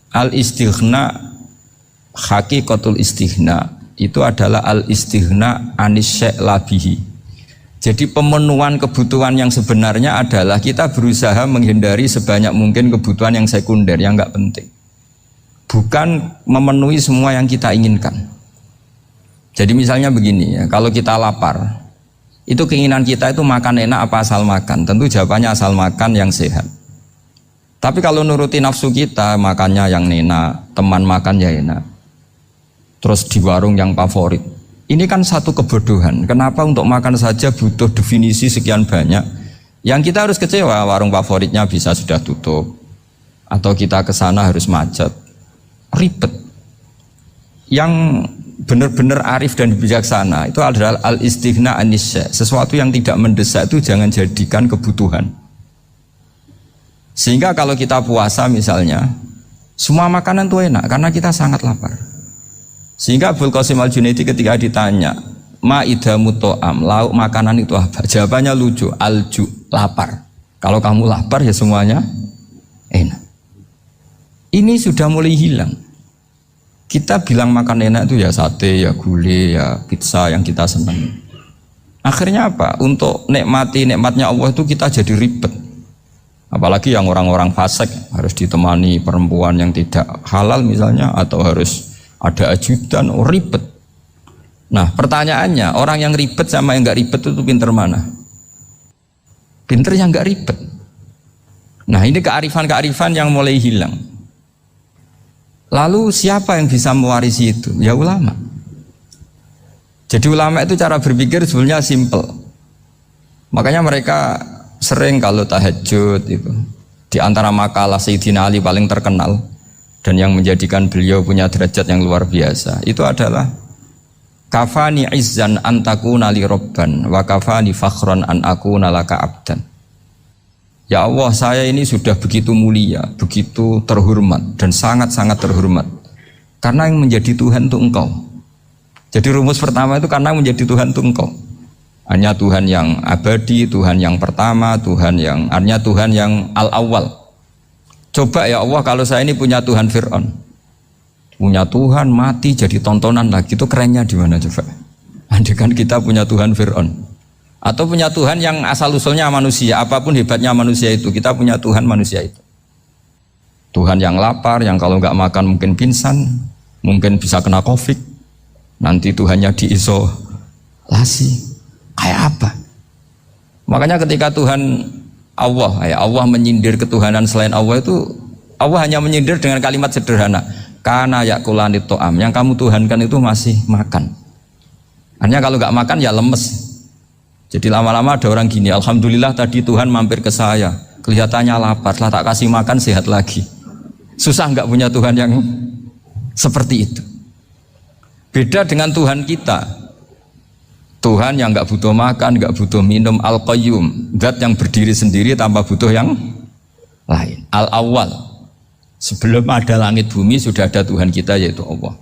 Al-istighna, hakikatul istighna itu adalah al-istighna anis syai' labihi. Jadi pemenuhan kebutuhan yang sebenarnya adalah kita berusaha menghindari sebanyak mungkin kebutuhan yang sekunder, yang enggak penting. Bukan memenuhi semua yang kita inginkan. Jadi misalnya begini ya, kalau kita lapar, itu keinginan kita itu makan enak apa asal makan? Tentu jawabannya asal makan yang sehat. Tapi kalau nuruti nafsu kita, makannya yang enak, teman makan ya enak, terus di warung yang favorit. Ini kan satu kebodohan. Kenapa untuk makan saja butuh definisi sekian banyak? Yang kita harus kecewa, warung favoritnya bisa sudah tutup, atau kita ke sana harus macet, ribet. Yang benar-benar arif dan bijaksana itu adalah al-istighna anisya. Sesuatu yang tidak mendesak itu jangan jadikan kebutuhan. Sehingga kalau kita puasa misalnya, semua makanan itu enak karena kita sangat lapar. Sehingga Abul Qasim Al-Junaidi ketika ditanya, ma'idamu to'am, lauk makanan itu apa? Jawabannya lucu, alju, lapar. Kalau kamu lapar ya semuanya enak. Ini sudah mulai hilang. Kita bilang makan enak itu ya sate, ya gulai, ya pizza yang kita senang. Akhirnya apa? Untuk nikmatnya Allah itu kita jadi ribet. Apalagi yang orang-orang fasik harus ditemani perempuan yang tidak halal misalnya, atau harus ada ajudan, ribet. Nah pertanyaannya, orang yang ribet sama yang nggak ribet itu pinter mana? Pinter yang nggak ribet. Nah ini kearifan-kearifan yang mulai hilang. Lalu siapa yang bisa mewarisi itu? Ya ulama. Jadi ulama itu cara berpikir sebenarnya simple. Makanya mereka sering kalau tahajud itu, di antara makalah Sayyidina Ali paling terkenal dan yang menjadikan beliau punya derajat yang luar biasa itu adalah kafani izzan antakuna li robban wa kafani fakhron an akuna laka abdan. Ya Allah, saya ini sudah begitu mulia, begitu terhormat dan sangat-sangat terhormat karena yang menjadi Tuhan itu Engkau. Jadi rumus pertama itu karena menjadi Tuhan itu Engkau. Hanya Tuhan yang abadi, Tuhan yang pertama, hanya Tuhan yang al-awwal. Coba ya Allah, kalau saya ini punya Tuhan Fir'aun, punya Tuhan mati jadi tontonan lagi, itu kerennya di mana coba? Andai kan kita punya Tuhan Fir'aun, atau punya Tuhan yang asal usulnya manusia, apapun hebatnya manusia itu, kita punya Tuhan manusia itu. Tuhan yang lapar, yang kalau nggak makan mungkin pingsan, mungkin bisa kena COVID, nanti Tuhannya diisolasi. Kayak apa? Makanya ketika Tuhan Allah menyindir ketuhanan selain Allah itu, Allah hanya menyindir dengan kalimat sederhana, kana yakulanit to'am, yang kamu tuhankan itu masih makan. Hanya kalau nggak makan ya lemes. Jadi lama-lama ada orang gini, alhamdulillah tadi Tuhan mampir ke saya, kelihatannya lapar, setelah tak kasih makan sehat lagi. Susah nggak punya Tuhan yang seperti itu. Beda dengan Tuhan kita. Tuhan yang nggak butuh makan, nggak butuh minum, al-qayyum, zat yang berdiri sendiri tanpa butuh yang lain, al-awwal. Sebelum ada langit bumi sudah ada Tuhan kita yaitu Allah.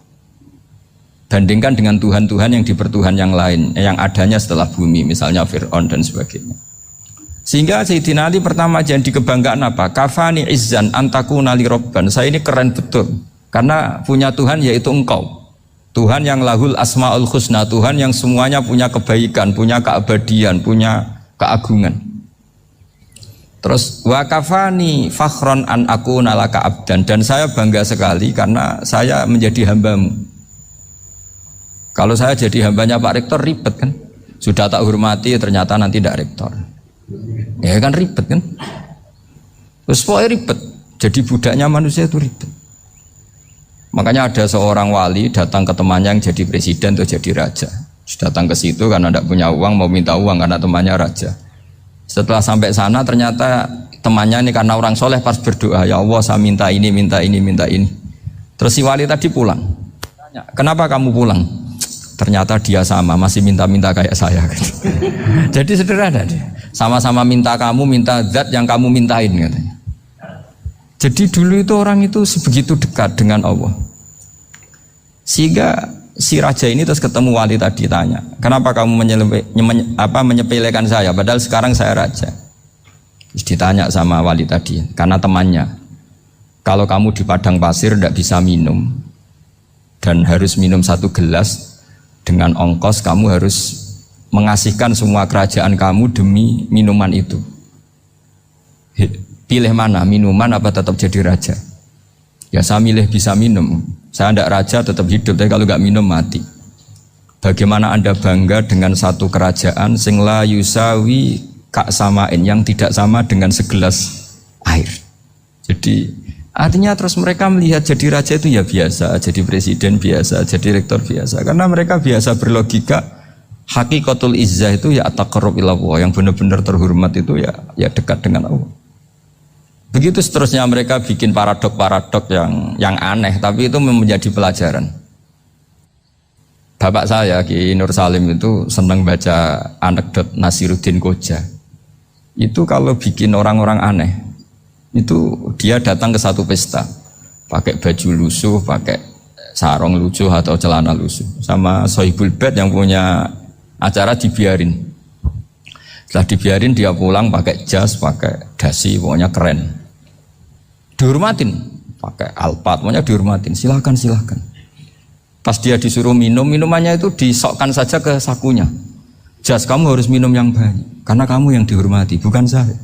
Bandingkan dengan Tuhan-Tuhan yang dipertuhan yang lain, yang adanya setelah bumi, misalnya Fir'aun dan sebagainya. Sehingga Sayyidina Ali pertama jadi kebanggaan apa? Kafani izzan antakuna li robban. Saya ini keren betul karena punya Tuhan yaitu Engkau. Tuhan yang lahul asma'ul husna, Tuhan yang semuanya punya kebaikan, punya keabadian, punya keagungan. Terus wa kafani fakhron an akuna laka abdan, dan saya bangga sekali karena saya menjadi hambamu. Kalau saya jadi hambanya Pak Rektor ribet kan, sudah tak hormati ternyata nanti tidak rektor, ya kan ribet kan. Terus pokoknya ribet, jadi budaknya manusia itu ribet. Makanya ada seorang wali datang ke temannya yang jadi presiden atau jadi raja. Datang ke situ karena tidak punya uang, mau minta uang karena temannya raja. Setelah sampai sana ternyata temannya ini karena orang soleh pas berdoa, ya Allah saya minta ini, minta ini, minta ini. Terus si wali tadi pulang. Tanya, kenapa kamu pulang? Ternyata dia sama, masih minta-minta kayak saya. Jadi sederhana dia. Sama-sama minta kamu, minta zat yang kamu mintain katanya. Jadi dulu itu orang itu sebegitu dekat dengan Allah. Sehingga si raja ini terus ketemu wali tadi tanya, kenapa kamu menyepelekan saya padahal sekarang saya raja. Terus ditanya sama wali tadi, karena temannya, Kalau kamu di padang pasir tidak bisa minum dan harus minum 1 gelas, dengan ongkos kamu harus mengasihkan semua kerajaan kamu demi minuman itu. Pilih mana, minuman apa tetap jadi raja? Ya saya milih bisa minum. Saya tidak raja tetap hidup, tapi kalau nggak minum mati. Bagaimana Anda bangga dengan satu kerajaan sing la yusawi kak samain, yang tidak sama dengan segelas air. Jadi artinya terus mereka melihat jadi raja itu ya biasa, jadi presiden biasa, jadi rektor biasa. Karena mereka biasa berlogika hakikatul izzah itu ya taqarrub ila Allah, yang benar-benar terhormat itu ya dekat dengan Allah. Begitu seterusnya mereka bikin paradok-paradok yang aneh, tapi itu menjadi pelajaran. Bapak saya Ki Nur Salim itu senang baca anekdot Nasiruddin Koja. Itu kalau bikin orang-orang aneh, itu dia datang ke satu pesta pakai baju lusuh, pakai sarung lusuh atau celana lusuh, sama Sohibul Bait yang punya acara dibiarin. Setelah dibiarin dia pulang pakai jas, pakai dasi, pokoknya keren, dihormatin, pakai alpat, pokoknya dihormatin, silakan. Pas dia disuruh minum, minumannya itu disokkan saja ke sakunya. Jas, kamu harus minum yang banyak karena kamu yang dihormati, bukan saya.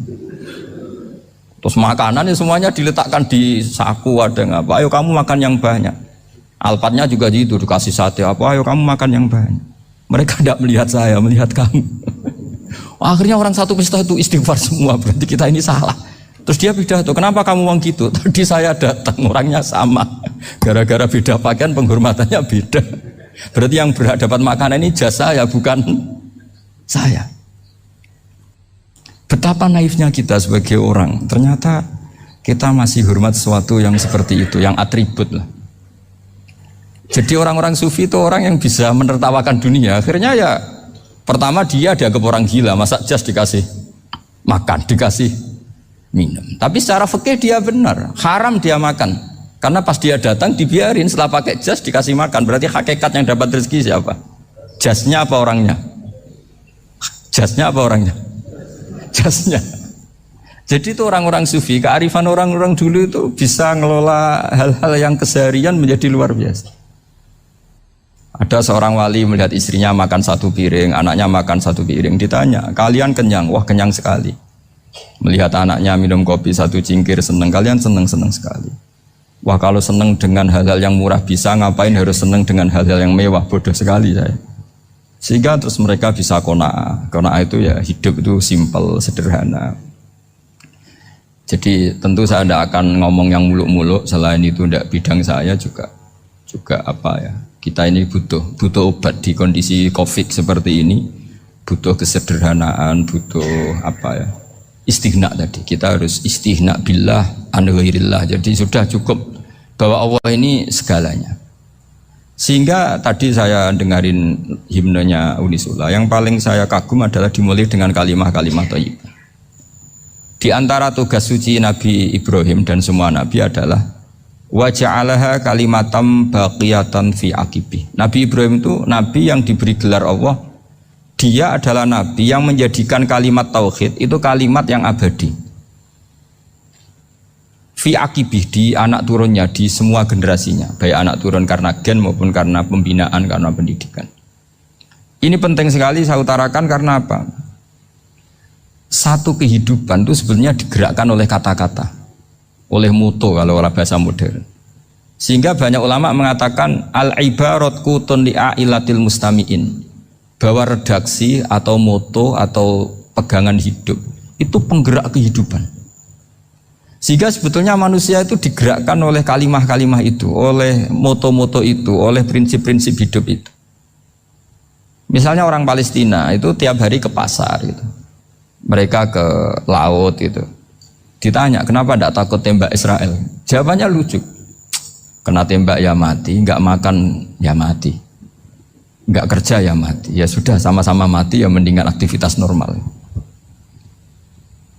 Terus makanan ya semuanya diletakkan di saku, ada nggak apa, ayo kamu makan yang banyak. Alpatnya juga gitu, dikasih sate apa, ayo kamu makan yang banyak. Mereka tidak melihat saya, melihat kamu. Akhirnya orang satu pesta itu istighfar semua, berarti kita ini salah. Terus dia pidato, kenapa kamu uang gitu? Tadi saya datang, orangnya sama. Gara-gara beda pakaian, penghormatannya beda. Berarti yang berhak dapat makanan ini jasa ya, bukan saya. Betapa naifnya kita sebagai orang. Ternyata kita masih hormat sesuatu yang seperti itu, yang atribut lah. Jadi orang-orang sufi itu orang yang bisa menertawakan dunia. Akhirnya ya, pertama dia dianggap orang gila, masa jas dikasih makan, dikasih minum. Tapi secara fikih dia benar, haram dia makan. Karena pas dia datang dibiarin, setelah pakai jas dikasih makan. Berarti hakikat yang dapat rezeki siapa? Jasnya apa orangnya? Jasnya apa orangnya? Jasnya. Jadi itu orang-orang sufi, kearifan orang-orang dulu itu bisa ngelola hal-hal yang keseharian menjadi luar biasa. Ada seorang wali melihat istrinya makan 1 piring, anaknya makan 1 piring, ditanya, kalian kenyang? Wah kenyang sekali. Melihat anaknya minum kopi 1 cingkir, seneng, kalian seneng sekali. Wah kalau seneng dengan hal-hal yang murah bisa, ngapain harus seneng dengan hal-hal yang mewah, bodoh sekali saya. Sehingga terus mereka bisa qanaah. Qanaah itu ya hidup itu simpel, sederhana. Jadi tentu saya tidak akan ngomong yang muluk-muluk, selain itu tidak bidang saya juga apa ya. Kita ini butuh obat di kondisi Covid seperti ini, butuh kesederhanaan, butuh apa ya? Istighna tadi. Kita harus istighna billah an ghairillah. Jadi sudah cukup bahwa Allah ini segalanya. Sehingga tadi saya dengarin himnenya Unisula, yang paling saya kagum adalah dimulai dengan kalimat-kalimat thayyibah. Di antara tugas suci Nabi Ibrahim dan semua Nabi adalah wa ja'alaha kalimatam baqiyatan fi aqibi. Nabi Ibrahim itu Nabi yang diberi gelar Allah. Dia adalah Nabi yang menjadikan kalimat tauhid itu kalimat yang abadi. Fi akibih, di anak turunnya, di semua generasinya, baik anak turun karena gen maupun karena pembinaan, karena pendidikan. Ini penting sekali saya utarakan karena apa? Satu kehidupan itu sebenarnya digerakkan oleh kata-kata, oleh moto kalau oleh bahasa modern. Sehingga banyak ulama mengatakan al-ibarat kutun li'ailatil mustami'in, bahwa redaksi atau moto atau pegangan hidup itu penggerak kehidupan. Sehingga sebetulnya manusia itu digerakkan oleh kalimah-kalimah itu, oleh moto-moto itu, oleh prinsip-prinsip hidup itu. Misalnya orang Palestina itu tiap hari ke pasar gitu. Mereka ke laut gitu. Ditanya, kenapa tidak takut tembak Israel? Jawabannya lucu. Kena tembak ya mati, nggak makan ya mati. Nggak kerja ya mati. Ya sudah, sama-sama mati ya mendingan aktivitas normal.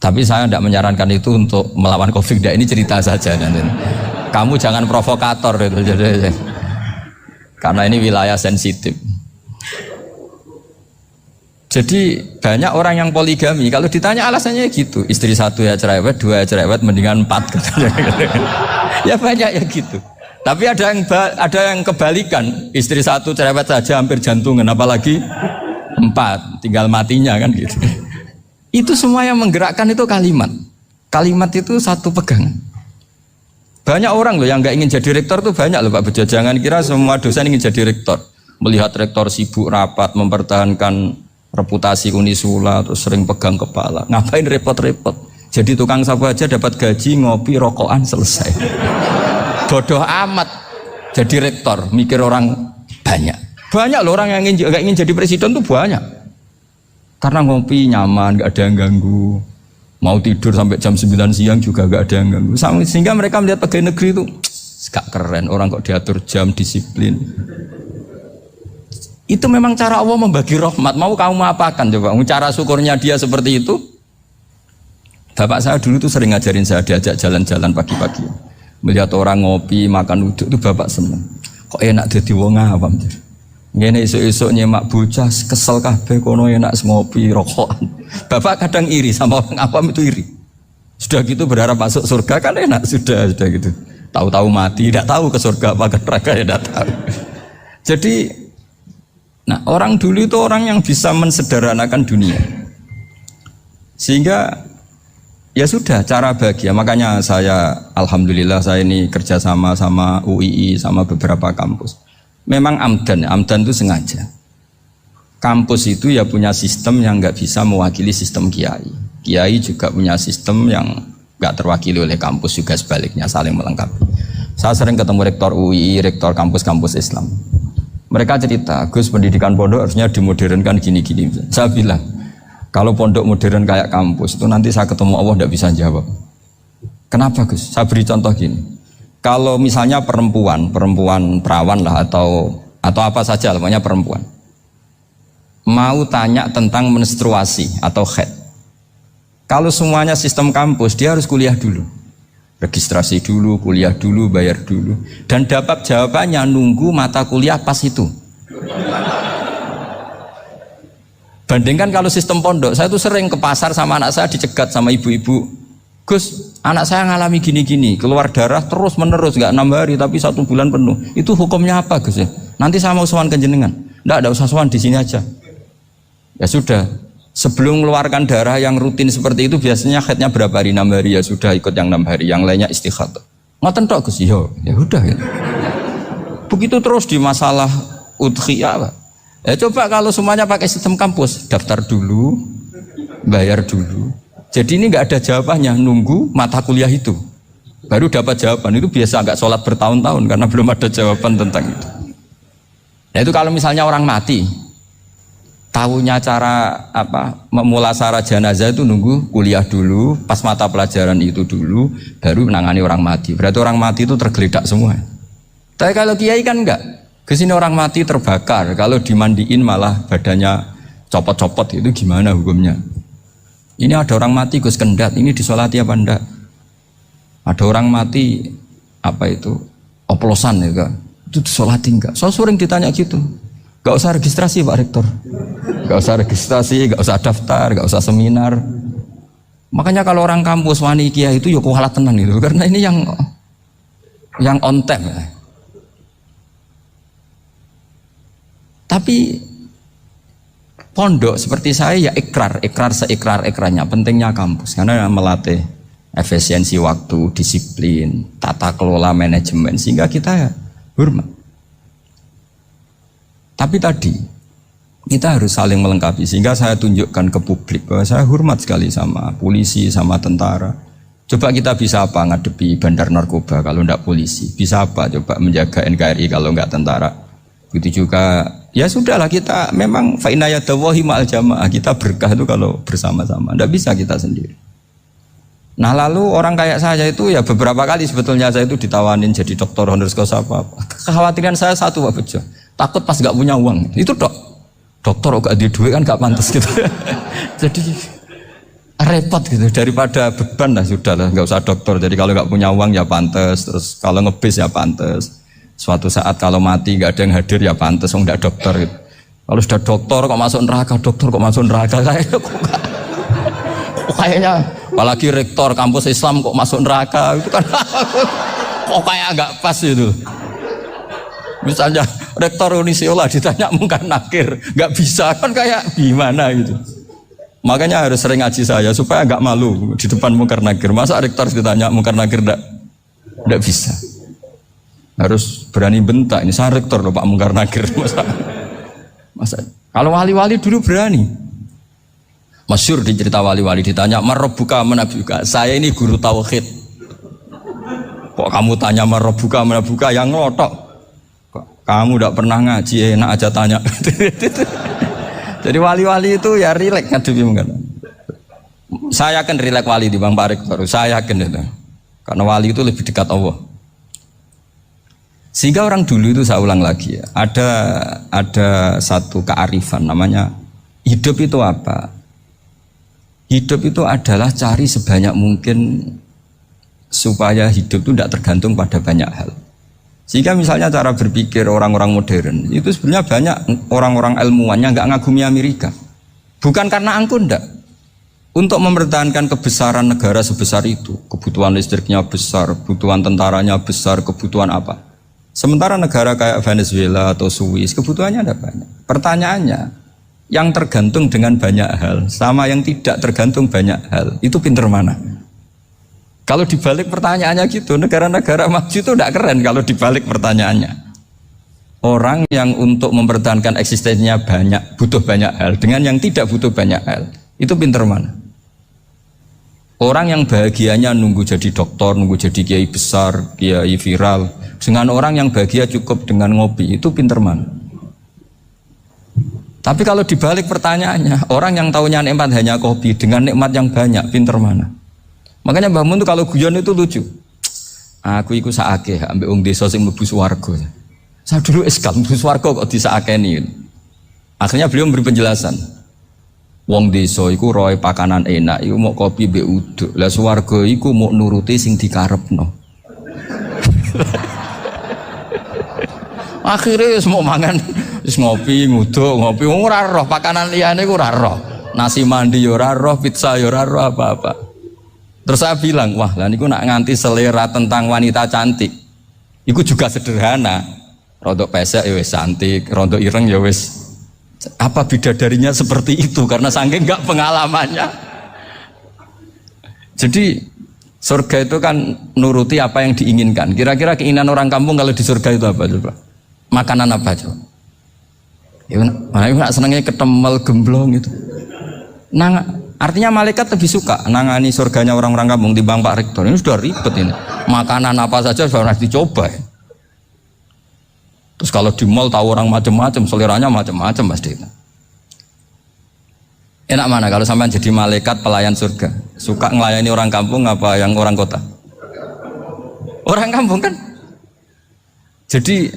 Tapi saya tidak menyarankan itu untuk melawan Covid. Ini cerita saja. Kamu jangan provokator itu. Karena ini wilayah sensitif. Jadi banyak orang yang poligami. Kalau ditanya alasannya gitu, istri 1 ya cerewet, 2 ya cerewet, mendingan 4. Ya banyak ya gitu. Tapi ada yang kebalikan, istri satu cerewet saja hampir jantungan, apalagi 4 tinggal matinya kan gitu. Itu semua yang menggerakkan itu kalimat. Kalimat itu satu pegangan. Banyak orang loh yang nggak ingin jadi rektor tuh banyak loh Pak Bejo. Jangan kira semua dosen ingin jadi rektor. Melihat rektor sibuk rapat mempertahankan reputasi Unisula terus sering pegang kepala. Ngapain repot-repot? Jadi tukang sapu aja dapat gaji, ngopi, rokokan, selesai. Bodoh amat jadi rektor, mikir orang banyak. Banyak loh orang yang nggak ingin jadi presiden tuh banyak. Karena ngopi nyaman, nggak ada yang ganggu. Mau tidur sampai jam 9 siang juga nggak ada yang ganggu. Sehingga mereka melihat pegawai negeri itu gak keren, orang kok diatur jam, disiplin. Itu memang cara Allah membagi rahmat. Mau kamu apakan coba? Cara syukurnya dia seperti itu. Bapak saya dulu tuh sering ngajarin saya, diajak jalan-jalan pagi-pagi. Melihat orang ngopi, makan uduk itu bapak seneng. Kok enak jadi wong awam. Ngene esuk-esuk nyemak bocah kesel kabeh kono enak ngopi rokokan. Bapak kadang iri sama orang awam itu iri. Sudah gitu berharap masuk surga kan enak sudah gitu. Tahu-tahu mati, tidak tahu ke surga apa ke neraka ya tidak tahu. Jadi nah orang dulu itu orang yang bisa mensederhanakan dunia. Sehingga ya sudah cara bahagia. Makanya saya alhamdulillah saya ini kerjasama sama UII sama beberapa kampus. Memang amdan itu sengaja. Kampus itu ya punya sistem yang nggak bisa mewakili sistem kiai. Kiai juga punya sistem yang nggak terwakili oleh kampus juga sebaliknya saling melengkapi. Saya sering ketemu rektor UII, rektor kampus-kampus Islam. Mereka cerita, Gus pendidikan pondok harusnya dimodernkan gini-gini. Saya bilang, kalau pondok modern kayak kampus itu nanti saya ketemu Allah tidak bisa jawab. Kenapa Gus? Saya beri contoh gini. Kalau misalnya perempuan perawan lah atau apa saja namanya perempuan mau tanya tentang menstruasi atau haid. Kalau semuanya sistem kampus dia harus kuliah dulu. Registrasi dulu, kuliah dulu, bayar dulu dan dapat jawabannya nunggu mata kuliah pas itu. Bandingkan kalau sistem pondok, saya tuh sering ke pasar sama anak saya dicegat sama ibu-ibu. Gus, anak saya ngalami gini-gini, keluar darah terus menerus, nggak 6 hari tapi 1 bulan penuh. Itu hukumnya apa Gus ya? Nanti saya mau sowan ke jenengan. Nggak usah sowan di sini aja. Ya sudah, sebelum mengeluarkan darah yang rutin seperti itu biasanya haidnya berapa hari? 6 hari ya sudah ikut yang 6 hari, yang lainnya istighatsah. Ngoten tok Gus, ya udah ya. Begitu terus di masalah udhiyah. Ya coba kalau semuanya pakai sistem kampus, daftar dulu, bayar dulu. Jadi ini nggak ada jawabannya, nunggu mata kuliah itu baru dapat jawaban. Itu biasa nggak sholat bertahun-tahun karena belum ada jawaban tentang itu. Nah itu kalau misalnya orang mati, tahunya cara apa memulasara jenazah itu nunggu kuliah dulu, pas mata pelajaran itu dulu, baru menangani orang mati. Berarti orang mati itu tergeledak semua. Tapi kalau kiai kan enggak. Kesini orang mati terbakar, kalau dimandiin malah badannya copot-copot, itu gimana hukumnya? Ini ada orang mati Gus Kendat, ini disolati apa enggak? Ada orang mati apa itu oplosan ya kan? Itu disolati enggak? So sering ditanya gitu. Gak usah registrasi Pak Rektor, gak usah registrasi, gak usah daftar, gak usah seminar. Makanya kalau orang kampus wani kiai itu ya kualat tenan itu, karena ini yang on time. Tapi pondok seperti saya ya ikrar seikrar-ikrarnya. Pentingnya kampus karena melatih efisiensi waktu, disiplin, tata kelola manajemen sehingga kita ya hormat. Tapi tadi kita harus saling melengkapi sehingga saya tunjukkan ke publik bahwa saya hormat sekali sama polisi, sama tentara. Coba kita bisa apa ngadepi bandar narkoba kalau enggak polisi? Bisa apa coba menjaga NKRI kalau enggak tentara? Begitu juga ya sudahlah kita memang fa inna yadallahi ma'al jamaah, kita berkah itu kalau bersama-sama, tidak bisa kita sendiri. Nah lalu orang kayak saya itu ya beberapa kali sebetulnya saya itu ditawanin jadi doktor honoris causa apa. Kekhawatiran saya satu Pak Bejo, takut pas gak punya uang. Itu dokter gak ada duit kan gak pantas gitu. Jadi repot gitu, daripada beban lah sudah lah, gak usah dokter. Jadi kalau gak punya uang ya pantas, terus kalau ngebis ya pantas. Suatu saat kalau mati gak ada yang hadir ya pantas, enggak dokter gitu. Kalau sudah dokter kok masuk neraka, kayaknya apalagi rektor kampus Islam kok masuk neraka itu kan Kok kayak agak pas itu. Misalnya rektor Unisiola ditanya Mungkar Nakir, nggak bisa kan kayak gimana gitu. Makanya harus sering ngaji saya supaya nggak malu di depan Mungkar Nakir. Masa rektor ditanya Mungkar Nakir nggak bisa. Harus berani bentak. Ini saya rektor loh Pak Mungkar Nakir. Masa kalau wali-wali dulu berani. Masyhur di cerita wali-wali ditanya Marabbuka manabuka. Saya ini guru tauhid. Kok kamu tanya Marabbuka manabuka yang ngelotok? Kamu tidak pernah ngaji, enak aja tanya. Jadi wali-wali itu ya rileks ngadepi mungkin. Saya akan rileks wali di Bang Pak Rektor. Saya yakin itu. Karena wali itu lebih dekat Allah. Sehingga orang dulu itu saya ulang lagi ya. Ada satu kearifan namanya hidup itu apa? Hidup itu adalah cari sebanyak mungkin supaya hidup itu tidak tergantung pada banyak hal. Sehingga misalnya cara berpikir orang-orang modern itu sebenarnya banyak orang-orang ilmuwannya nggak ngagumi Amerika. Bukan karena angkuh ndak. Untuk mempertahankan kebesaran negara sebesar itu, kebutuhan listriknya besar, kebutuhan tentaranya besar, kebutuhan apa. Sementara negara kayak Venezuela atau Swiss kebutuhannya ada banyak. Pertanyaannya, yang tergantung dengan banyak hal sama yang tidak tergantung banyak hal, itu pinter mana? Kalau dibalik pertanyaannya gitu, negara-negara maju itu tidak keren kalau dibalik pertanyaannya. Orang yang untuk mempertahankan eksistensinya banyak, butuh banyak hal, dengan yang tidak butuh banyak hal, itu pinter mana? Orang yang bahagianya nunggu jadi dokter, nunggu jadi kiai besar, kiai viral, dengan orang yang bahagia cukup dengan ngopi, itu pinter mana? Tapi kalau dibalik pertanyaannya, orang yang tahunya nikmat hanya kopi, dengan nikmat yang banyak, pinter mana? Makanya Mbah Mun tuh kalau guyon itu lucu. Aku iku sakake ambek wong desa sing mlebu swarga. Saya dulu eskal mlebu swarga kok disakeni. Akhirnya beliau memberi penjelasan. Wong desa iku roe pakanan enak, iku mau kopi mbek uduk. Lah swarga iku mau nuruti sing dikarepno. Akhirnya wis mau mangan, wis ngopi, nguduk, ngopi ora roh pakanan liyane ku ora roh. Nasi mandi yo ora roh, pizza yo ora roh apa-apa. Terus saya bilang, wah lah niku nak nganti selera tentang wanita cantik. Iku juga sederhana. Rodok pesek ya wis cantik, rodok ireng ya wis. Apa bidadarinya seperti itu karena saking enggak pengalamannya. Jadi surga itu kan nuruti apa yang diinginkan. Kira-kira keinginan orang kampung kalau di surga itu apa coba? Makanan apa coba? Ya nak senengnya ketemel gemblong gitu. Artinya malaikat lebih suka nangani surganya orang-orang kampung timbang Pak Rektor. Ini sudah ribet ini. Makanan apa saja sudah harus dicoba ya. Terus kalau di mall tahu orang macam-macam, seleranya macam-macam pasti. Enak mana kalau sampai jadi malaikat pelayan surga? Suka ngelayani orang kampung apa yang orang kota? Orang kampung kan. Jadi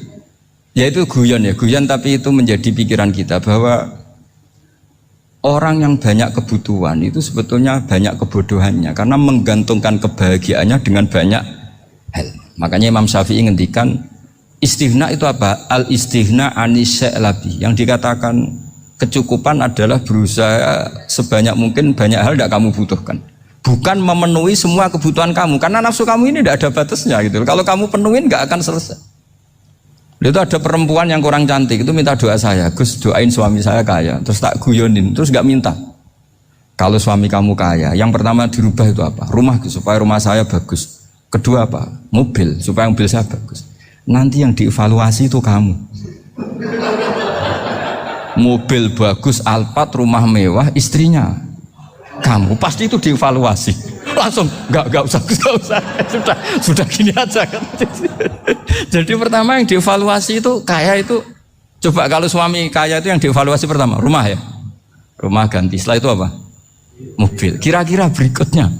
ya itu guyon ya, guyon tapi itu menjadi pikiran kita bahwa orang yang banyak kebutuhan itu sebetulnya banyak kebodohannya karena menggantungkan kebahagiaannya dengan banyak hal. Makanya Imam Syafi'i ngendikan istighna itu apa? Al istighna anisya'i. Yang dikatakan kecukupan adalah berusaha sebanyak mungkin banyak hal tidak kamu butuhkan. Bukan memenuhi semua kebutuhan kamu karena nafsu kamu ini tidak ada batasnya gitu. Kalau kamu penuhin nggak akan selesai. Itu ada perempuan yang kurang cantik itu minta doa saya, Gus doain suami saya kaya, terus tak guyonin, terus nggak minta. Kalau suami kamu kaya, yang pertama dirubah itu apa? Rumah supaya rumah saya bagus. Kedua apa? Mobil supaya mobil saya bagus. Nanti yang dievaluasi itu kamu. Mobil bagus, Alphard, rumah mewah, istrinya kamu pasti itu dievaluasi. Langsung nggak usah sudah gini aja kan. Jadi pertama yang dievaluasi itu kaya itu coba kalau suami kaya itu yang dievaluasi pertama rumah ya, rumah ganti. Setelah itu apa? Mobil. Kira-kira berikutnya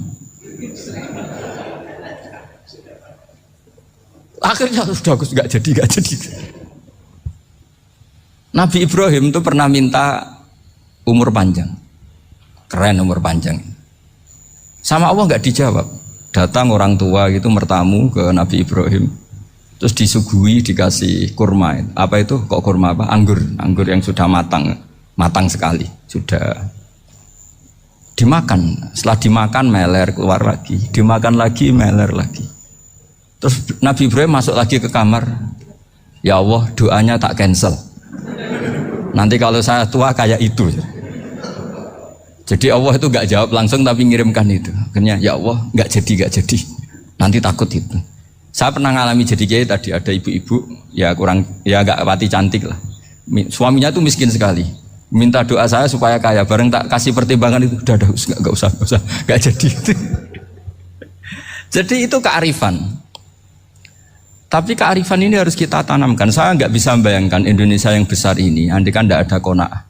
akhirnya sudah nggak jadi. Nabi Ibrahim itu pernah minta umur panjang, keren umur panjang. Sama Allah nggak dijawab. Datang orang tua gitu mertamu ke Nabi Ibrahim, terus disuguhi dikasih kurma. Apa itu? Kok kurma apa? Anggur yang sudah matang sekali, sudah dimakan. Setelah dimakan meler keluar lagi, dimakan lagi meler lagi. Terus Nabi Ibrahim masuk lagi ke kamar. Ya Allah, doanya tak cancel. Nanti kalau saya tua kayak itu. Jadi Allah itu gak jawab langsung tapi ngirimkan itu. Akhirnya ya Allah gak jadi. Nanti takut itu. Saya pernah ngalami jadi kiai tadi, ada ibu-ibu ya gak pati cantik lah. Suaminya tuh miskin sekali. Minta doa saya supaya kaya. Bareng tak kasih pertimbangan itu udah gak usah gak jadi. Jadi itu kearifan. Tapi kearifan ini harus kita tanamkan. Saya nggak bisa membayangkan Indonesia yang besar ini, andai kan tidak ada qanaah,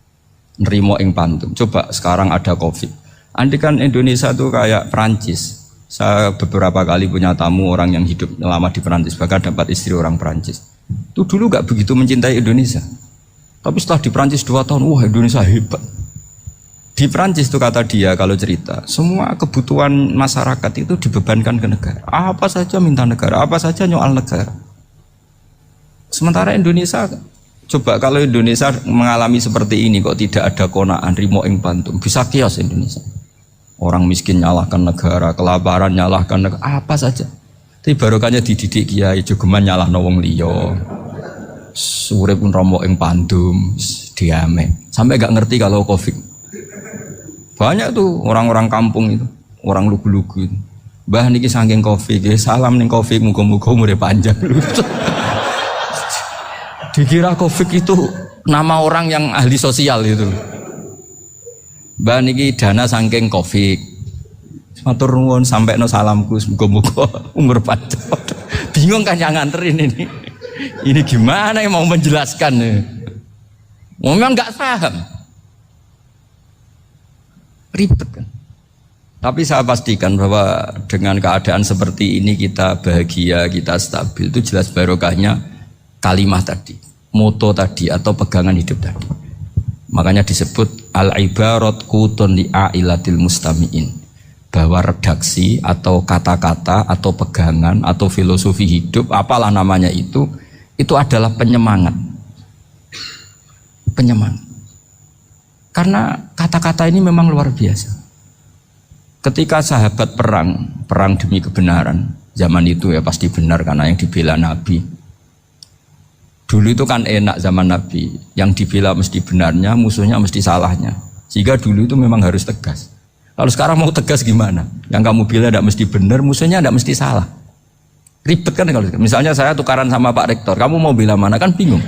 nerimo ing pantum. Coba sekarang ada Covid. Andai kan Indonesia itu kayak Perancis. Saya beberapa kali punya tamu orang yang hidup lama di Perancis, bahkan dapat istri orang Perancis. Itu dulu nggak begitu mencintai Indonesia. Tapi setelah di Perancis 2 tahun, wah Indonesia hebat. Di Perancis itu kata dia kalau cerita, semua kebutuhan masyarakat itu dibebankan ke negara. Apa saja minta negara, apa saja nyoal negara. Sementara Indonesia, coba kalau Indonesia mengalami seperti ini kok tidak ada qanaah, rimo ing pantum, bisa kios Indonesia. Orang miskin nyalahkan negara, kelaparan nyalahkan negara, apa saja. Tapi barokahnya dididik kiai, jogeman nyalahno wong liya. Urip pun romo ing pantum, diame. Sampai gak ngerti kalau Covid. Banyak tuh orang-orang kampung itu, orang lugu-lugu itu. Mbah niki saking Covid, salam ning Covid, muga-muga umure panjang. Dikira Covid itu nama orang yang ahli sosial itu. Mbah niki dana saking Covid. Matur nuwun sampekno salamku, muga-muga umur panjang. Bingung kan yang nganterin ini. Ini gimana yang mau menjelaskan? Memang nggak paham. Ribet kan. Tapi saya pastikan bahwa dengan keadaan seperti ini kita bahagia, kita stabil, itu jelas barokahnya kalimah tadi, moto tadi atau pegangan hidup tadi. Makanya disebut al-ibarat qutun li'ailatil mustami'in, bahwa redaksi atau kata-kata atau pegangan atau filosofi hidup, apalah namanya itu adalah penyemangat. Penyemangat. Karena kata-kata ini memang luar biasa. Ketika sahabat perang demi kebenaran, zaman itu ya pasti benar karena yang dibela Nabi. Dulu itu kan enak zaman Nabi, yang dibela mesti benarnya, musuhnya mesti salahnya. Sehingga dulu itu memang harus tegas. Kalau sekarang mau tegas gimana? Yang kamu bela tidak mesti benar, musuhnya tidak mesti salah. Ribet kan kalau misalnya saya tukaran sama Pak Rektor, kamu mau bela mana kan bingung.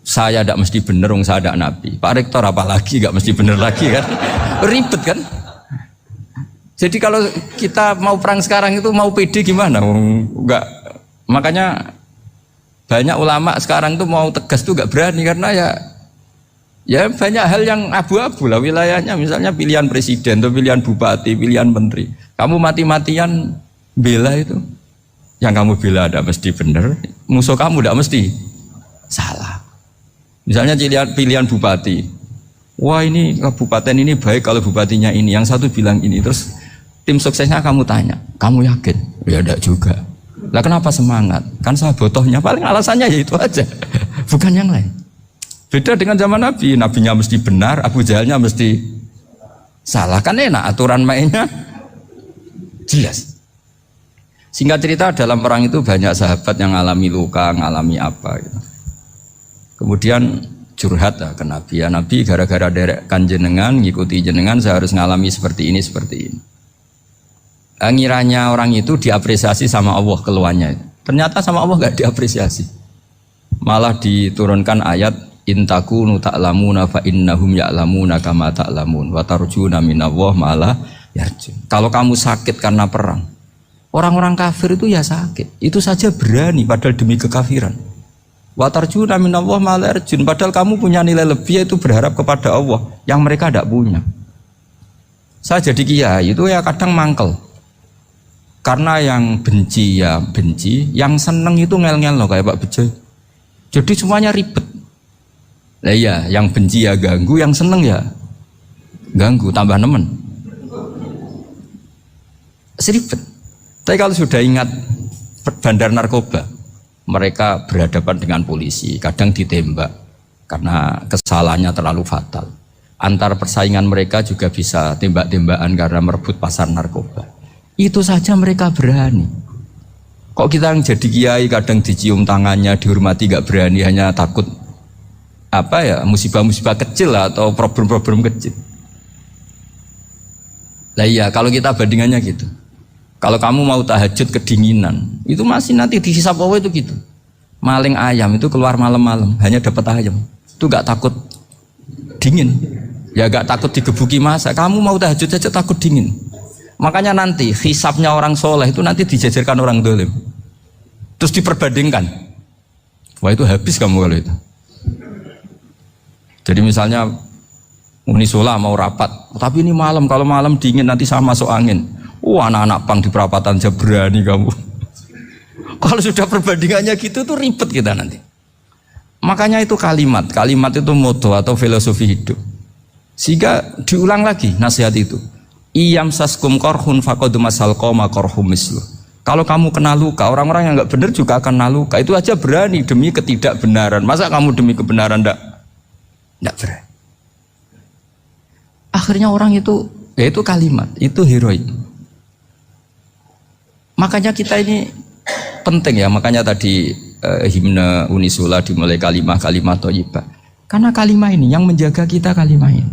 Saya tidak mesti benar, saya tidak Nabi. Pak Rektor apalagi tidak mesti benar lagi kan? Ribet kan? Jadi kalau kita mau perang sekarang itu mau pede gimana? Enggak. Makanya banyak ulama sekarang tuh mau tegas tuh enggak berani karena ya banyak hal yang abu-abu lah wilayahnya. Misalnya pilihan presiden, atau pilihan bupati, pilihan menteri. Kamu mati-matian bela itu, yang kamu bela tidak mesti benar, musuh kamu tidak mesti salah. Misalnya pilihan bupati, wah ini kabupaten ini baik kalau bupatinya ini, yang satu bilang ini, terus tim suksesnya kamu tanya, kamu yakin? Ya tidak juga. Lah kenapa semangat? Kan saya botohnya, paling alasannya ya itu aja, bukan yang lain. Beda dengan zaman Nabi, nabinya mesti benar, Abu Jahalnya mesti salah, kan enak aturan mainnya jelas. Singkat cerita dalam perang itu banyak sahabat yang ngalami luka, ngalami apa gitu. Kemudian curhat ke Nabi, ya Nabi gara-gara derekkan jenengan, ngikuti jenengan saya harus ngalami seperti ini. Ngiranya orang itu diapresiasi sama Allah keluarnya. Ternyata sama Allah gak diapresiasi. Malah diturunkan ayat intakunu ta'lamuna fa innahum ya'lamuna kama ta'lamun wa tarjuna minallah malah yarjun. Kalau kamu sakit karena perang, orang-orang kafir itu ya sakit, itu saja berani padahal demi kekafiran. Wa tarjuna minallah ma la yarjun, padahal kamu punya nilai lebih yaitu berharap kepada Allah yang mereka tidak punya. Saya jadi kiai itu ya kadang mangkel. Karena yang benci ya benci, yang seneng itu ngel-ngel loh kayak Pak Bejo. Jadi semuanya ribet. Lah iya, yang benci ya ganggu, yang seneng ya ganggu, tambah nemen. Seribet. Tapi kalau sudah ingat bandar narkoba, mereka berhadapan dengan polisi, kadang ditembak karena kesalahannya terlalu fatal. Antar persaingan mereka juga bisa tembak-tembakan karena merebut pasar narkoba. Itu saja mereka berani. Kok kita yang jadi kiai kadang dicium tangannya, dihormati gak berani, hanya takut apa ya, musibah-musibah kecil lah, atau problem-problem kecil. Lah iya, kalau kita bandingannya gitu. Kalau kamu mau tahajud kedinginan, itu masih nanti dihisab Allah itu gitu. Maling ayam itu keluar malam-malam, hanya dapat ayam. Itu gak takut dingin. Ya gak takut digebuki masa. Kamu mau tahajud saja takut dingin. Makanya nanti hisabnya orang soleh itu nanti dijajarkan orang dolim. Terus diperbandingkan. Wah itu habis kamu kalau itu. Jadi misalnya Unisola mau rapat, tapi ini malam, kalau malam dingin nanti sama masuk angin. Anak-anak pang di perapatan aja berani kamu. Kalau sudah perbandingannya gitu tuh ribet kita nanti. Makanya itu kalimat itu moto atau filosofi hidup. Sehingga diulang lagi nasihat itu. Iyam saskum korhun fakodu masal koma korhum mislu. Kalau kamu kena luka, orang-orang yang nggak benar juga akan kena luka. Itu aja berani demi ketidakbenaran. Masa kamu demi kebenaran nggak berani? Akhirnya orang itu, ya itu kalimat, itu heroik. Makanya kita ini penting ya. Makanya tadi himne Unisula dimulai kalimat thayyibah. Karena kalimat ini yang menjaga kita kalimat ini.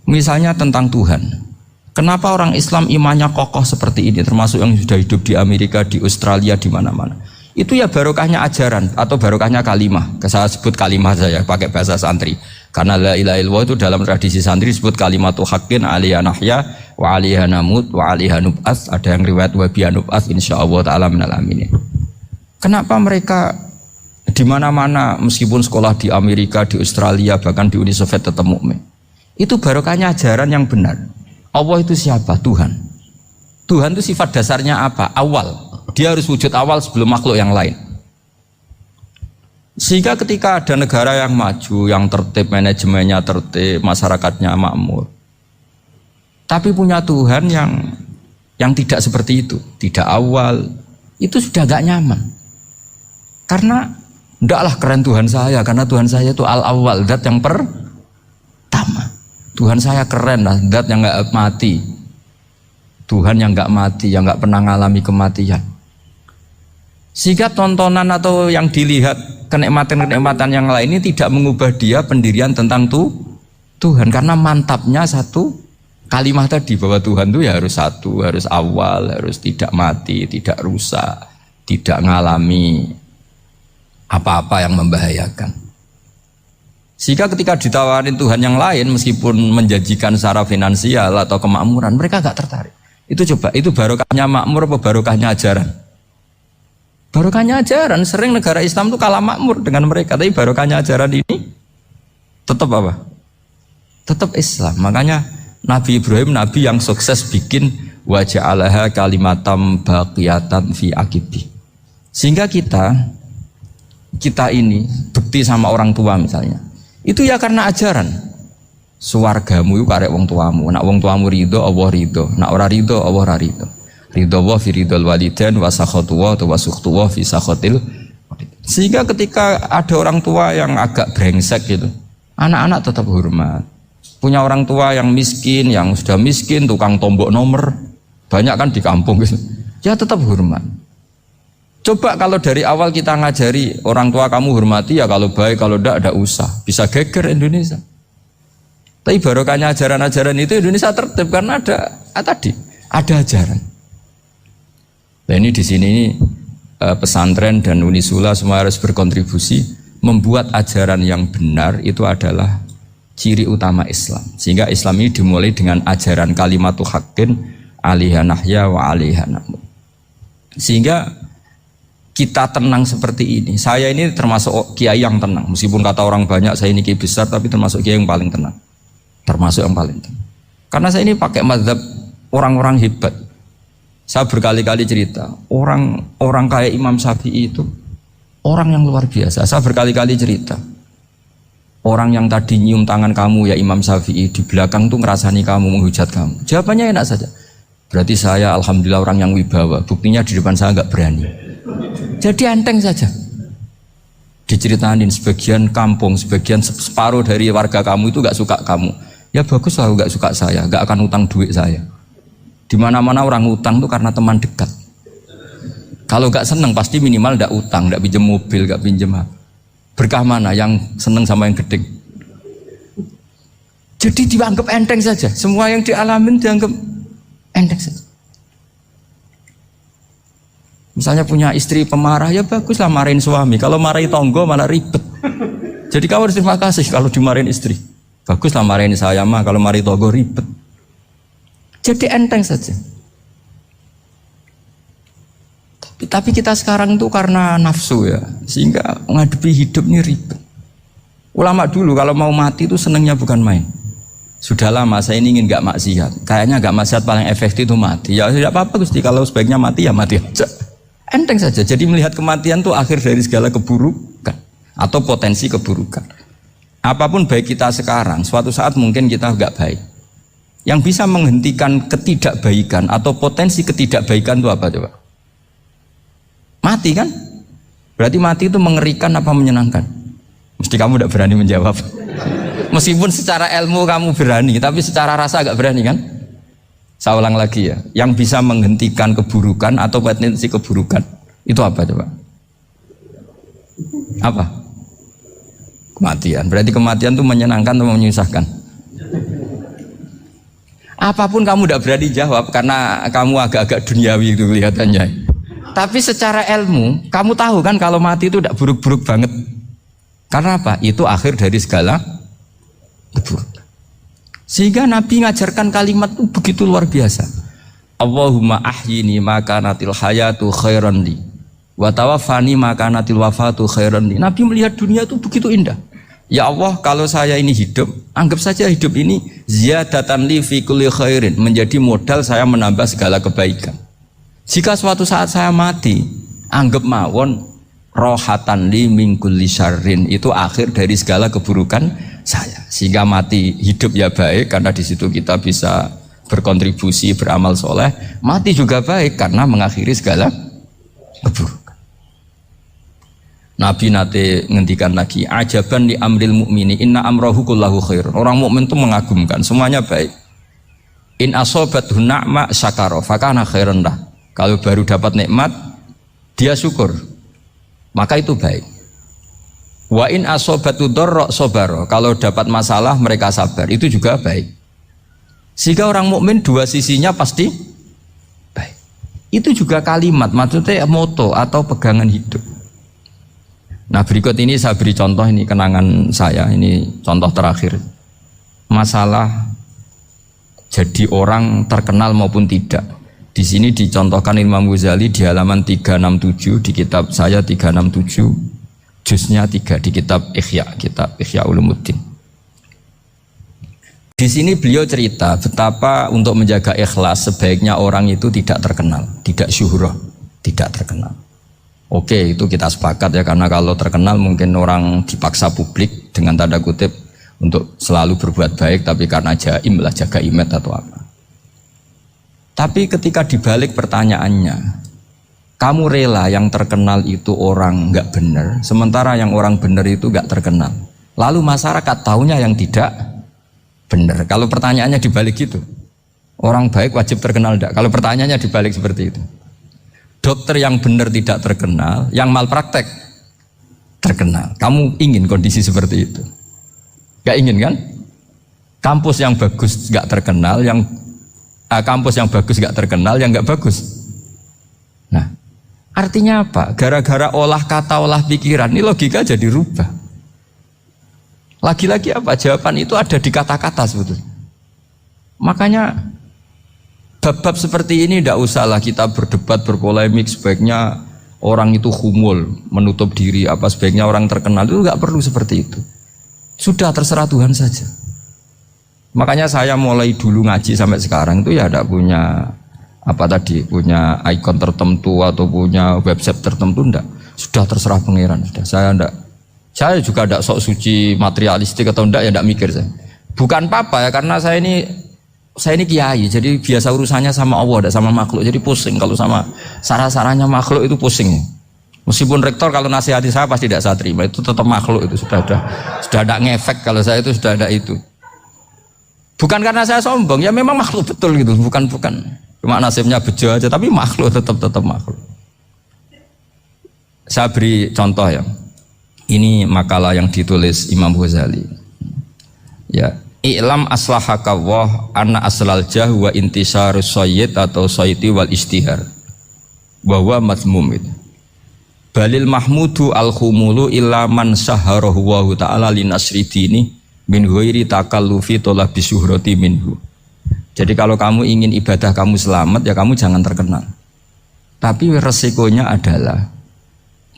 Misalnya tentang Tuhan. Kenapa orang Islam imannya kokoh seperti ini, termasuk yang sudah hidup di Amerika, di Australia, di mana-mana. Itu ya barokahnya ajaran atau barokahnya kalimah. Saya sebut kalimah saja pakai bahasa santri. Karena la ilaha illallah itu dalam tradisi santri disebut kalimatu haqqin alaiha nahya wa alaiha namut wa alaiha nub'ats. Ada yang riwayat wa biha nub'ats insyaallah taala minal aminin. Kenapa mereka di mana-mana meskipun sekolah di Amerika, di Australia, bahkan di Uni Soviet tetap mukmin? Itu barokahnya ajaran yang benar. Allah itu siapa? Tuhan. Tuhan itu sifat dasarnya apa? Awal. Dia harus wujud awal sebelum makhluk yang lain. Sehingga ketika ada negara yang maju, yang tertib, manajemennya tertib, masyarakatnya makmur, tapi punya Tuhan yang tidak seperti itu, tidak awal, itu sudah gak nyaman. Karena ndaklah keren Tuhan saya, karena Tuhan saya itu al-awwal, zat yang pertama. Tuhan saya keren lah, zat yang gak mati. Tuhan yang gak mati, yang gak pernah ngalami kematian. Sehingga tontonan atau yang dilihat kenikmatan-kenikmatan yang lain ini tidak mengubah dia pendirian tentang Tuhan. Karena mantapnya satu kalimat tadi, bahwa Tuhan itu ya harus satu, harus awal, harus tidak mati, tidak rusak, tidak ngalami apa-apa yang membahayakan. Sehingga ketika ditawarin Tuhan yang lain, meskipun menjanjikan secara finansial atau kemakmuran, mereka gak tertarik. Itu coba, itu barokahnya makmur apa barokahnya ajaran? Barokahnya ajaran. Sering negara Islam itu kalah makmur dengan mereka, tapi barokahnya ajaran ini tetap apa? Tetap Islam. Makanya Nabi Ibrahim, Nabi yang sukses bikin wa ja'alaha kalimatam baqiyatan fi aqibi. Sehingga kita ini bekti sama orang tua misalnya, itu ya karena ajaran. Suwargamu itu karek wong tuamu. Nak wong tuamu ridho, Allah ridho. Nak ora ridho, Allah ora ridho. Ridho wa fi ridhol walidain wa sakhatu wa sukhtu wa fi sakhatil. Sehingga ketika ada orang tua yang agak brengsek gitu, anak-anak tetap hormat. Punya orang tua yang miskin, yang sudah miskin, tukang tombok nomor, banyak kan di kampung gitu. Ya tetap hormat. Coba kalau dari awal kita ngajari orang tua kamu hormati, ya kalau baik, kalau tidak usah. Bisa geger Indonesia. Tapi barokahnya ajaran-ajaran itu Indonesia tertib karena ada ajaran. Nah ini di sini pesantren dan Unisula semua harus berkontribusi membuat ajaran yang benar itu adalah ciri utama Islam. Sehingga Islam ini dimulai dengan ajaran kalimatu haqqin alaiha nahya wa alaiha namut. Sehingga kita tenang seperti ini. Saya ini termasuk kiai yang tenang. Meskipun kata orang banyak saya ini kiai besar, tapi termasuk kiai yang paling tenang. Termasuk yang paling tenang. Karena saya ini pakai mazhab orang-orang hebat. Saya berkali-kali cerita, orang kayak Imam Syafi'i itu orang yang luar biasa. Saya berkali-kali cerita, orang yang tadi nyium tangan kamu ya Imam Syafi'i, di belakang tuh ngerasani kamu, menghujat kamu. Jawabannya enak saja. Berarti saya alhamdulillah orang yang wibawa. Buktinya di depan saya nggak berani. Jadi enteng saja. Diceritain sebagian kampung, sebagian separuh dari warga kamu itu nggak suka kamu. Ya bagus lah nggak suka saya, nggak akan utang duit saya. Di mana-mana orang utang itu karena teman dekat. Kalau nggak seneng pasti minimal nggak utang, nggak pinjam mobil, nggak pinjam apa. Berkah mana yang seneng sama yang gede? Jadi dianggap enteng saja. Semua yang dialamin dianggap enteng saja. Misalnya punya istri pemarah, ya baguslah marahin suami. Kalau marahin tonggo malah ribet. Jadi kamu harus terima kasih kalau dimarahin istri. Baguslah marahin saya mah, kalau marahin tonggo ribet. Jadi enteng saja. Tapi kita sekarang itu karena nafsu ya, sehingga menghadapi hidup ini ribet. Ulama dulu kalau mau mati itu senengnya bukan main. Sudah lama saya ini ingin gak maksiat. Kayaknya gak maksiat paling efektif itu mati. Ya tidak apa-apa Gusti, kalau sebaiknya mati ya mati aja. Enteng saja. Jadi melihat kematian itu akhir dari segala keburukan atau potensi keburukan. Apapun baik kita sekarang, suatu saat mungkin kita gak baik. Yang bisa menghentikan ketidakbaikan atau potensi ketidakbaikan itu apa coba? Mati kan? Berarti mati itu mengerikan apa menyenangkan? Mesti kamu tidak berani menjawab. Meskipun secara ilmu kamu berani, tapi secara rasa agak berani kan? Saya ulang lagi ya, yang bisa menghentikan keburukan atau potensi keburukan itu apa coba? Apa? Kematian. Berarti kematian itu menyenangkan atau menyusahkan? Apapun kamu tidak berani jawab karena kamu agak-agak duniawi itu kelihatannya. Tapi secara ilmu, kamu tahu kan kalau mati itu tidak buruk-buruk banget. Karena apa? Itu akhir dari segala keburukan. Sehingga Nabi ngajarkan kalimat itu begitu luar biasa. Allahumma ahyini maka natil hayatu khairan li wa tawaffani maka natil wafatu khairan li. Nabi melihat dunia itu begitu indah. Ya Allah, kalau saya ini hidup, anggap saja hidup ini ziyadatan li fi kulli khairin, menjadi modal saya menambah segala kebaikan. Jika suatu saat saya mati, anggap mawon rohatan li min kulli syarrin, itu akhir dari segala keburukan saya. Sehingga mati hidup ya baik karena di situ kita bisa berkontribusi beramal soleh. Mati juga baik karena mengakhiri segala keburukan. Nabi nate ngendikan lagi, ajaban li amril mu'mini inna amrahu kullahu khair. Orang mukmin itu mengagumkan, semuanya baik. In asobathu na'ma syakara fakana khairan lah. Kalau baru dapat nikmat, dia syukur, maka itu baik. Wa in asobatu dharra sabara. Kalau dapat masalah mereka sabar, itu juga baik. Sehingga orang mukmin dua sisinya pasti baik. Itu juga kalimat, maksudnya moto atau pegangan hidup. Nah berikut ini saya beri contoh, ini kenangan saya, ini contoh terakhir. Masalah jadi orang terkenal maupun tidak. Di sini dicontohkan Imam Ghazali di halaman 367 di kitab saya 367, juznya 3 di kitab Ihya Ulumuddin. Di sini beliau cerita betapa untuk menjaga ikhlas sebaiknya orang itu tidak terkenal, tidak syuhrah, tidak terkenal. Oke, itu kita sepakat ya, karena kalau terkenal mungkin orang dipaksa publik dengan tanda kutip untuk selalu berbuat baik, tapi karena jaim lah, jaga image atau apa. Tapi ketika dibalik pertanyaannya, kamu rela yang terkenal itu orang nggak benar, sementara yang orang benar itu nggak terkenal. Lalu masyarakat taunya yang tidak benar. Kalau pertanyaannya dibalik gitu, orang baik wajib terkenal enggak? Kalau pertanyaannya dibalik seperti itu, dokter yang benar tidak terkenal, yang malpraktek terkenal. Kamu ingin kondisi seperti itu? Gak ingin kan? Kampus yang bagus gak terkenal, kampus yang bagus gak terkenal, yang gak bagus. Nah, artinya apa? Gara-gara olah kata, olah pikiran, ini logika jadi rubah. Lagi-lagi apa? Jawaban itu ada di kata-kata sebetulnya. Makanya bab-bab seperti ini tidak usahlah kita berdebat, berpolemik. Sebaiknya orang itu humul, menutup diri, apa sebaiknya orang terkenal, itu nggak perlu seperti itu. Sudah terserah Tuhan saja. Makanya saya mulai dulu ngaji sampai sekarang itu ya tidak punya punya ikon tertentu atau punya website tertentu, enggak. Sudah terserah pangeran. Sudah. Saya juga tidak sok suci materialistik atau enggak, ya tidak mikir saya. Bukan apa-apa ya, karena saya ini kiai, jadi biasa urusannya sama Allah, tidak sama makhluk. Jadi pusing kalau sama sarah-sarahnya makhluk itu pusing. Meskipun rektor kalau nasihati saya pasti tidak saya terima, itu tetap makhluk, itu sudah ada ngefek kalau saya itu sudah ada itu. Bukan karena saya sombong, ya memang makhluk betul gitu, bukan. Cuma nasibnya bejo aja, tapi makhluk tetap makhluk. Saya beri contoh ya. Ini makalah yang ditulis Imam Ghazali. Ya, i'lam aslahakawah anna aslal jah wa intisarus sayyid atau sayyidi wal istihar. Bahwa mazmum itu. Balil mahmudu al-khumulu illa man saharahu wa ta'ala linasri dini min ghairi takallufi talabi syuhrati minhu. Jadi kalau kamu ingin ibadah kamu selamat, ya kamu jangan terkenal. Tapi resikonya adalah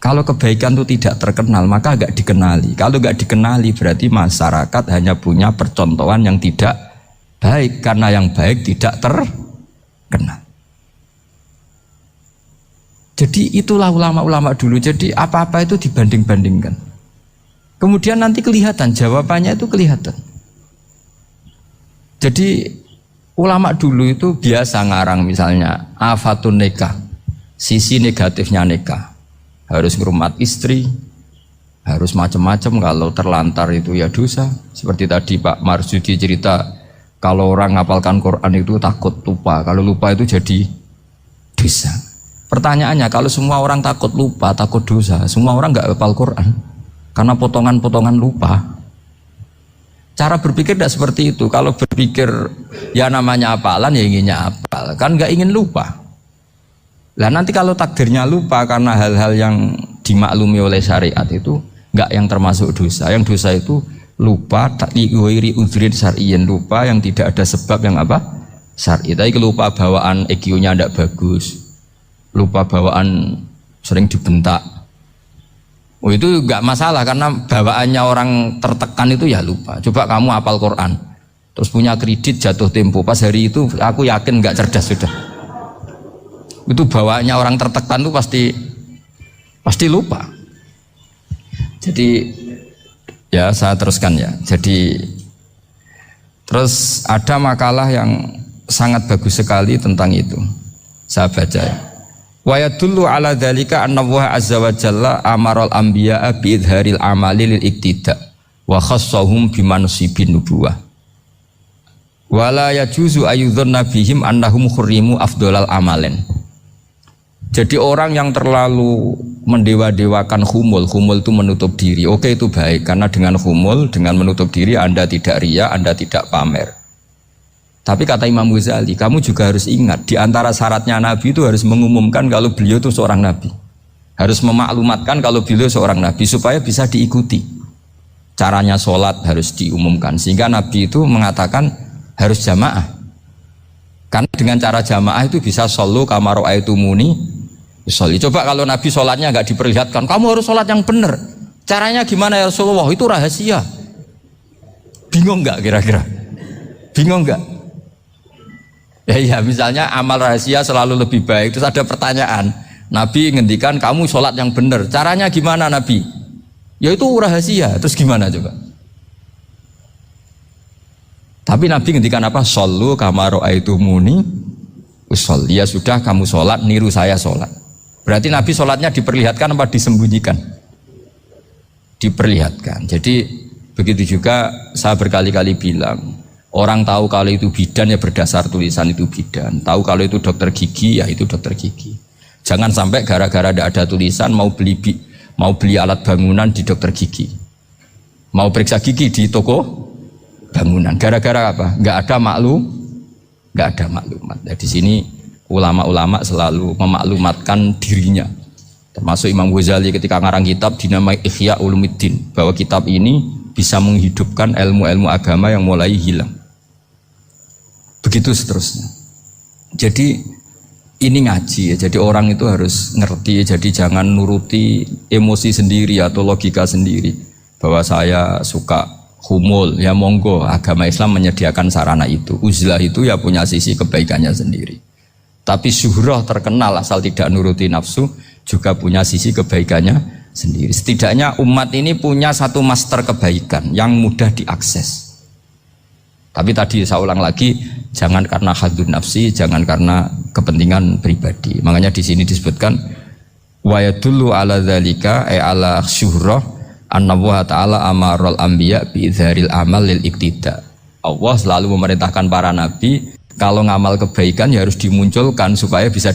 kalau kebaikan itu tidak terkenal, maka agak dikenali. Kalau agak dikenali berarti masyarakat hanya punya percontohan yang tidak baik, karena yang baik tidak terkenal. Jadi itulah ulama-ulama dulu. Jadi apa-apa itu dibanding-bandingkan. Kemudian nanti kelihatan, jawabannya itu kelihatan. Jadi ulama dulu itu biasa ngarang misalnya afatun nikah, sisi negatifnya nikah, harus ngurmat istri, harus macam-macam, kalau terlantar itu ya dosa. Seperti tadi Pak Marsudi cerita, kalau orang ngapalkan Quran itu takut lupa, kalau lupa itu jadi dosa. Pertanyaannya, kalau semua orang takut lupa, takut dosa, semua orang nggak hafal Quran karena potongan-potongan lupa. Cara berpikir tidak seperti itu. Kalau berpikir ya namanya hafalan ya inginnya hafal, kan nggak ingin lupa. Lah nanti kalau takdirnya lupa karena hal-hal yang dimaklumi oleh syariat itu nggak yang termasuk dosa. Yang dosa itu lupa takliwiri udhrin syar'iyyin, lupa yang tidak ada sebab yang apa? Syar'i. Tapi lupa bawaan EQ-nya tidak bagus, lupa bawaan sering dibentak. Oh itu enggak masalah karena bawaannya orang tertekan itu ya lupa. Coba kamu hafal Quran, terus punya kredit jatuh tempo, pas hari itu aku yakin enggak cerdas sudah. Itu bawaannya orang tertekan itu pasti lupa. Jadi ya saya teruskan ya. Jadi terus ada makalah yang sangat bagus sekali tentang itu. Saya baca ya. Wa yadullu ala dzalika anna Allah azza wa jalla amaral anbiya'a bi idharil amali lil iktida wa khassahum bi mansibin nubuwah wa la yajuzu ayyudhanna bihim annahum khurrimu afdhalal amalen. Jadi orang yang terlalu mendewa-dewakan khumul itu menutup diri. Oke, itu baik karena dengan khumul, dengan menutup diri Anda tidak riya, Anda tidak pamer. Tapi kata Imam Ghazali, kamu juga harus ingat, di antara syaratnya Nabi itu harus mengumumkan kalau beliau itu seorang Nabi. Harus memaklumatkan kalau beliau seorang Nabi supaya bisa diikuti. Caranya sholat harus diumumkan. Sehingga Nabi itu mengatakan harus jamaah. Karena dengan cara jamaah itu bisa shollu kama ra'aitumuni sholli. Coba kalau Nabi sholatnya nggak diperlihatkan, kamu harus sholat yang benar. Caranya gimana ya Rasulullah? Itu rahasia. Bingung nggak kira-kira? Bingung nggak? Ya misalnya amal rahasia selalu lebih baik. Terus ada pertanyaan, Nabi ngendikan kamu sholat yang benar, caranya gimana Nabi? Ya itu rahasia. Terus gimana coba? Tapi Nabi ngendikan apa? Shollu kama ra'aitumuni usolli. Ya sudah, kamu sholat niru saya sholat. Berarti Nabi sholatnya diperlihatkan apa disembunyikan? Diperlihatkan. Jadi begitu juga saya berkali-kali bilang, orang tahu kalau itu bidan ya berdasar tulisan itu bidan. Tahu kalau itu dokter gigi ya itu dokter gigi. Jangan sampai gara-gara tidak ada tulisan mau beli alat bangunan di dokter gigi, mau periksa gigi di toko bangunan. Gara-gara apa? Nggak ada maklumat. Nah, di sini ulama-ulama selalu memaklumatkan dirinya. Termasuk Imam Ghazali ketika ngarang kitab dinamai Ihya Ulumuddin, bahwa kitab ini bisa menghidupkan ilmu-ilmu agama yang mulai hilang. Begitu seterusnya. Jadi ini ngaji ya. Jadi orang itu harus ngerti. Jadi jangan nuruti emosi sendiri atau logika sendiri. Bahwa saya suka humul, ya monggo. Agama Islam menyediakan sarana itu. Uzlah itu ya punya sisi kebaikannya sendiri. Tapi syuhrah terkenal asal tidak nuruti nafsu juga punya sisi kebaikannya sendiri. Setidaknya umat ini punya satu master kebaikan yang mudah diakses. Tapi tadi saya ulang lagi, jangan karena hadun nafsi, jangan karena kepentingan pribadi. Makanya di sini disebutkan wa yadullu ala dzalika ay ala syuhrah anna wa ta'ala amaral anbiya bi idzharil amal lil iktida. Allah selalu memerintahkan para nabi kalau ngamal kebaikan ya harus dimunculkan supaya bisa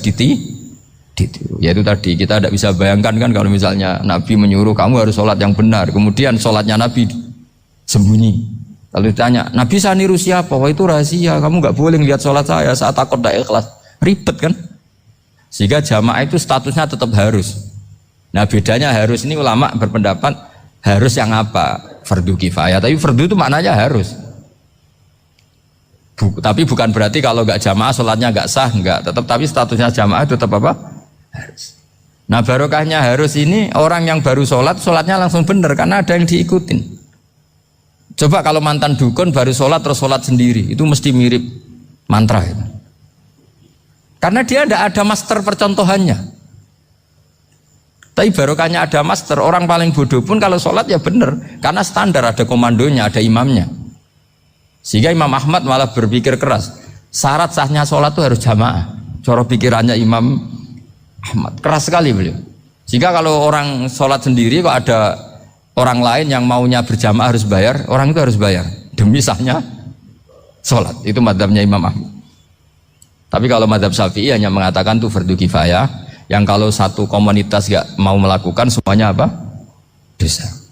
ditiru. Yaitu tadi kita tidak bisa bayangkan kan kalau misalnya Nabi menyuruh kamu harus sholat yang benar, kemudian sholatnya Nabi sembunyi. Kalau ditanya, Nabi saya niru siapa? Wah itu rahasia, kamu nggak boleh lihat sholat saya saat takut tidak ikhlas. Ribet kan? Sehingga jamaah itu statusnya tetap harus. Nah bedanya harus ini ulama berpendapat harus yang apa? Fardu kifayah. Tapi fardu itu maknanya harus. Tapi bukan berarti kalau nggak jamaah sholatnya nggak sah, nggak. Tapi statusnya jamaah tetap apa? Harus. Nah barokahnya harus ini orang yang baru sholat, sholatnya langsung benar karena ada yang diikutin. Coba kalau mantan dukun baru sholat terus sholat sendiri, itu mesti mirip mantra itu. Karena dia tidak ada master percontohannya. Tapi barokahnya ada master, orang paling bodoh pun kalau sholat ya benar, karena standar ada komandonya, ada imamnya. Sehingga Imam Ahmad malah berpikir keras, syarat sahnya sholat itu harus jamaah. Cara pikirannya Imam Ahmad keras sekali beliau. Sehingga kalau orang sholat sendiri kok ada orang lain yang maunya berjamaah harus bayar, orang itu harus bayar demi sahnya sholat. Itu madzhabnya Imam Ahmad. Tapi kalau madzhab Syafi'i hanya mengatakan itu fardu kifayah, yang kalau satu komunitas gak mau melakukan semuanya apa? Dosa.